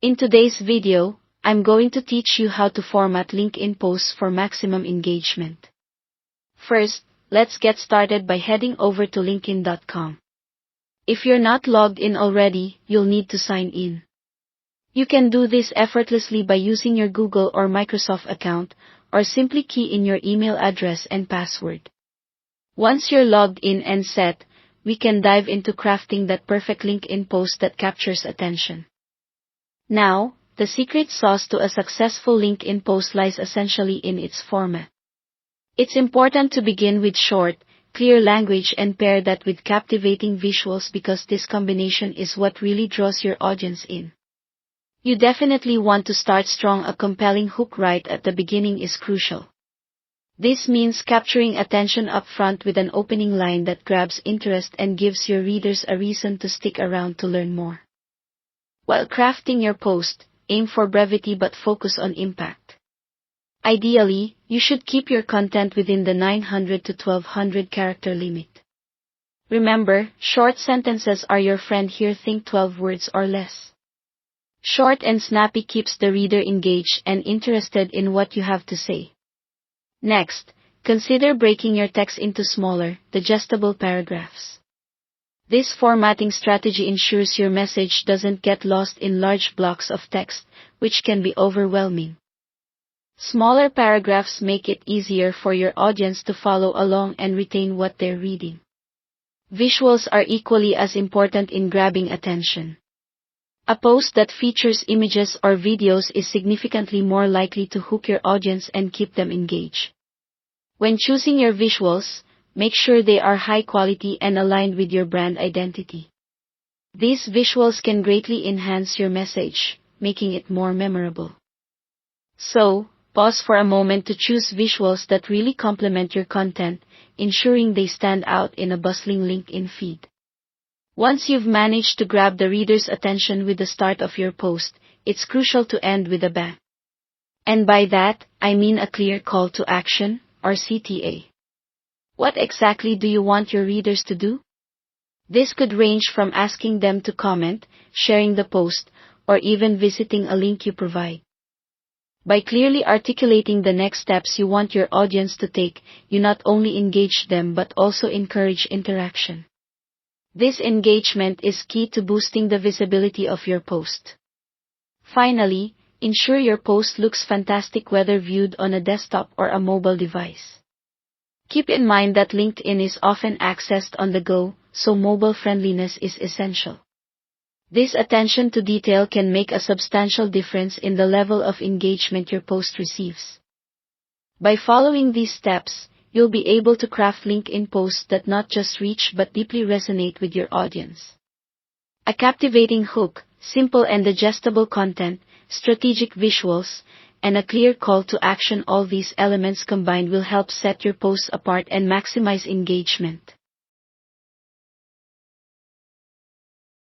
In today's video, I'm going to teach you how to format LinkedIn posts for maximum engagement. First, let's get started by heading over to linkedin.com. If you're not logged in already, you'll need to sign in. You can do this effortlessly by using your Google or Microsoft account, or simply key in your email address and password. Once you're logged in and set, we can dive into crafting that perfect LinkedIn post that captures attention. Now, the secret sauce to a successful LinkedIn post lies essentially in its format. It's important to begin with short, clear language and pair that with captivating visuals because this combination is what really draws your audience in. You definitely want to start strong. A compelling hook right at the beginning is crucial. This means capturing attention up front with an opening line that grabs interest and gives your readers a reason to stick around to learn more. While crafting your post, aim for brevity but focus on impact. Ideally, you should keep your content within the 900 to 1200 character limit. Remember, short sentences are your friend here. Think 12 words or less. Short and snappy keeps the reader engaged and interested in what you have to say. Next, consider breaking your text into smaller, digestible paragraphs. This formatting strategy ensures your message doesn't get lost in large blocks of text, which can be overwhelming. Smaller paragraphs make it easier for your audience to follow along and retain what they're reading. Visuals are equally as important in grabbing attention. A post that features images or videos is significantly more likely to hook your audience and keep them engaged. When choosing your visuals, make sure they are high quality and aligned with your brand identity. These visuals can greatly enhance your message, making it more memorable. So, pause for a moment to choose visuals that really complement your content, ensuring they stand out in a bustling LinkedIn feed. Once you've managed to grab the reader's attention with the start of your post, it's crucial to end with a bang. And by that, I mean a clear call to action, or CTA. What exactly do you want your readers to do? This could range from asking them to comment, sharing the post, or even visiting a link you provide. By clearly articulating the next steps you want your audience to take, you not only engage them but also encourage interaction. This engagement is key to boosting the visibility of your post. Finally, ensure your post looks fantastic whether viewed on a desktop or a mobile device. Keep in mind that LinkedIn is often accessed on the go, so mobile friendliness is essential. This attention to detail can make a substantial difference in the level of engagement your post receives. By following these steps, you'll be able to craft LinkedIn posts that not just reach but deeply resonate with your audience. A captivating hook, simple and digestible content, strategic visuals, and a clear call to action. All these elements combined will help set your posts apart and maximize engagement.